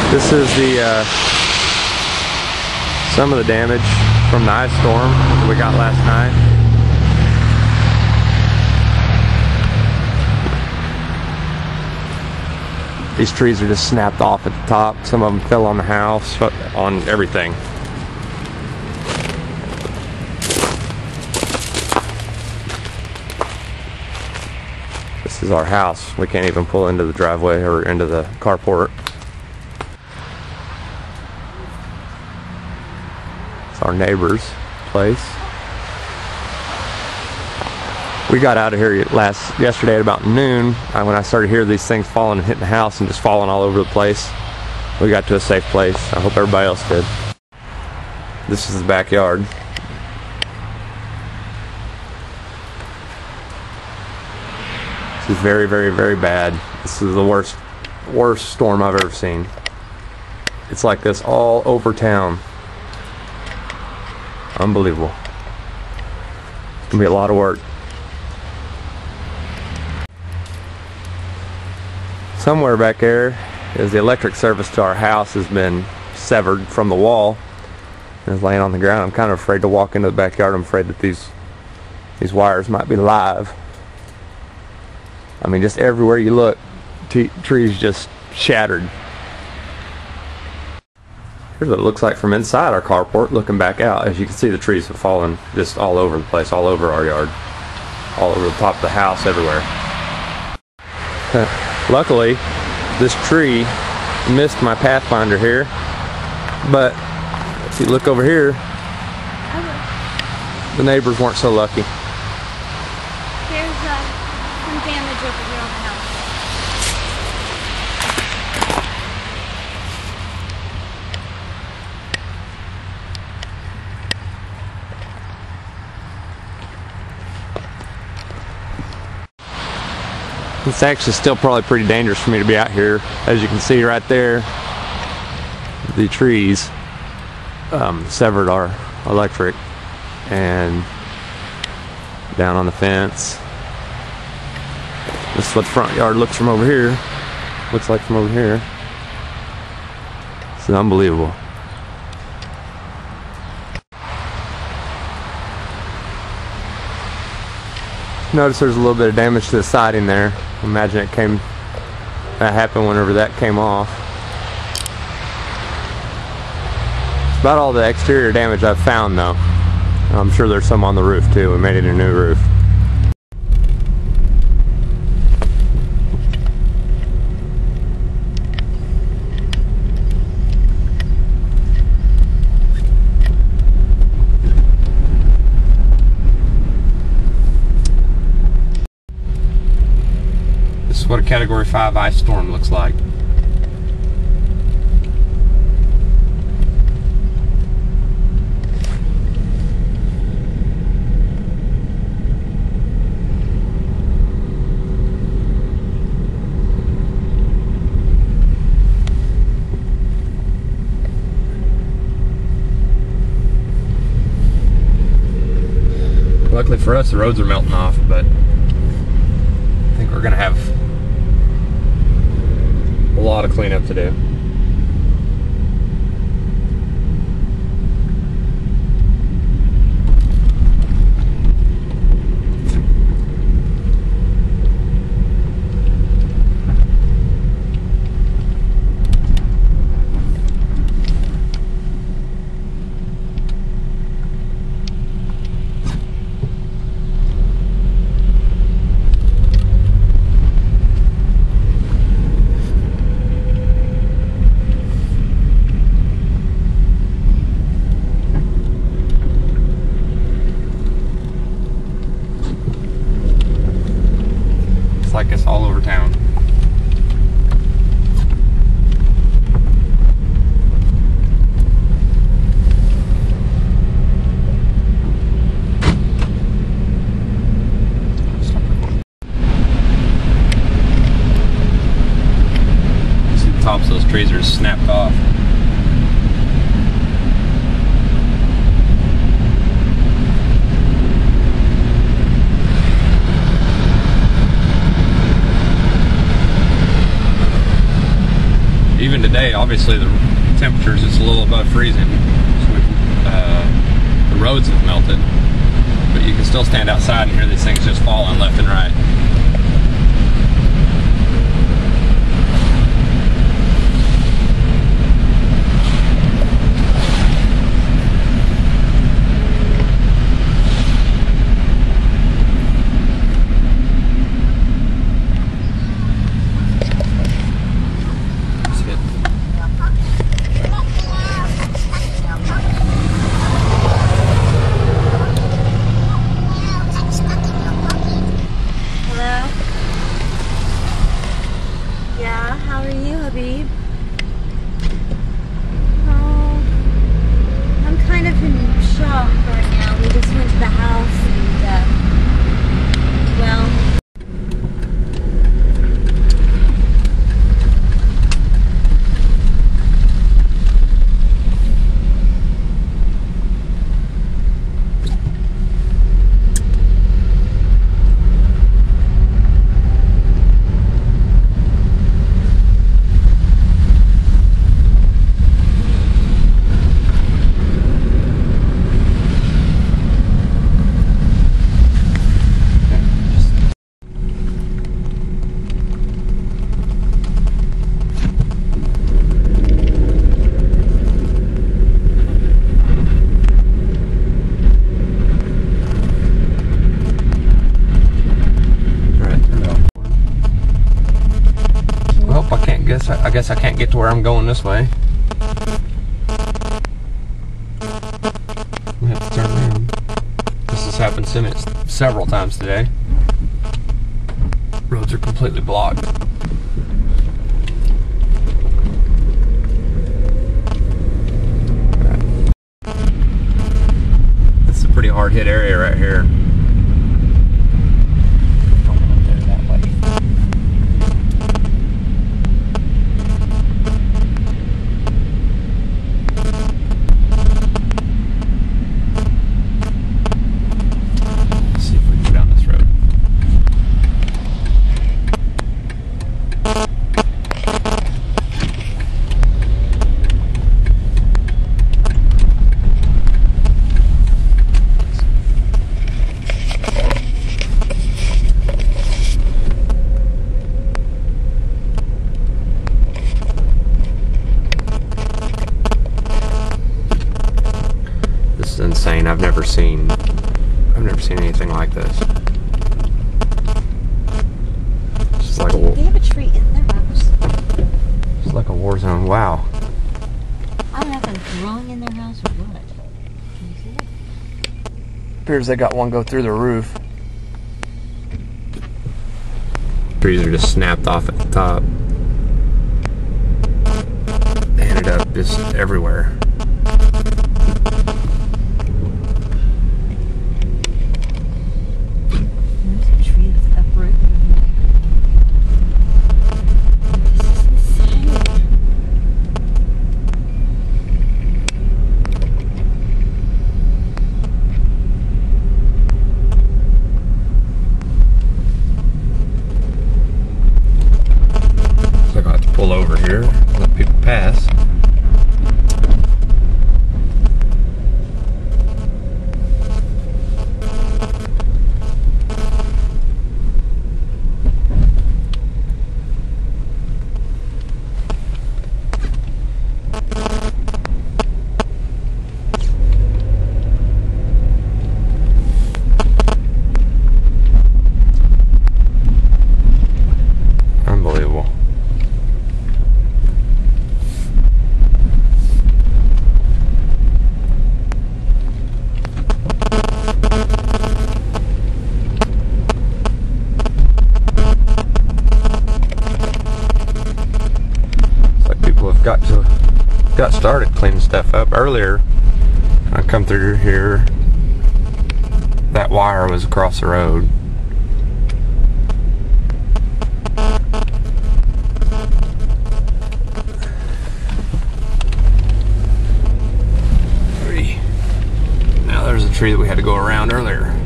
This is the some of the damage from the ice storm that we got last night. These trees are just snapped off at the top. Some of them fell on the house, on everything. This is our house. We can't even pull into the driveway or into the carport. It's our neighbor's place. We got out of here yesterday at about noon when I started hearing these things falling and hitting the house and just falling all over the place. We got to a safe place. I hope everybody else did. This is the backyard. This is very, very, very bad. This is the worst storm I've ever seen. It's like this all over town. Unbelievable. It's gonna be a lot of work. Somewhere back there is the electric service to our house has been severed from the wall and is laying on the ground. I'm kind of afraid to walk into the backyard. I'm afraid that these wires might be live. I mean, just everywhere you look, trees just shattered. Here's what it looks like from inside our carport, looking back out. As you can see, the trees have fallen just all over the place, all over our yard, all over the top of the house, everywhere. Luckily, this tree missed my pathfinder here, but if you look over here, the neighbors weren't so lucky. There's some damage over here on the house. It's actually still probably pretty dangerous for me to be out here. As you can see right there, the trees severed our electric, and down on the fence. This is what the front yard looks from over here. Looks like from over here. It's unbelievable. Notice there's a little bit of damage to the siding there. Imagine that happened whenever that came off. It's about all the exterior damage I've found though. I'm sure there's some on the roof too. We made it a new roof. This is what a Category 5 ice storm looks like. Luckily for us, the roads are melting off, but I think we're gonna have a lot of cleanup to do. Like this all over town. See the tops of those trees are snapped off. Even even today, obviously the temperature's just a little above freezing. So the roads have melted, but you can still stand outside and hear these things just falling left and right. How are you, Habib? Oh, I'm kind of in shock right now. We just went to the house and, well... I guess I can't get to where I'm going this way. We have to turn around. This has happened several times today. Roads are completely blocked. This is a pretty hard hit area right here. Insane. I've never seen anything like this. It's just like they have a tree in their house. It's like a war zone. Wow. I don't know if it's growing in their house or what. Can you see it? Appears they got one go through the roof. Trees are just snapped off at the top. They ended up just everywhere. Pull over here, let people pass. Unbelievable. Got started cleaning stuff up. Earlier, I come through here, that wire was across the road. Now there's a tree that we had to go around earlier.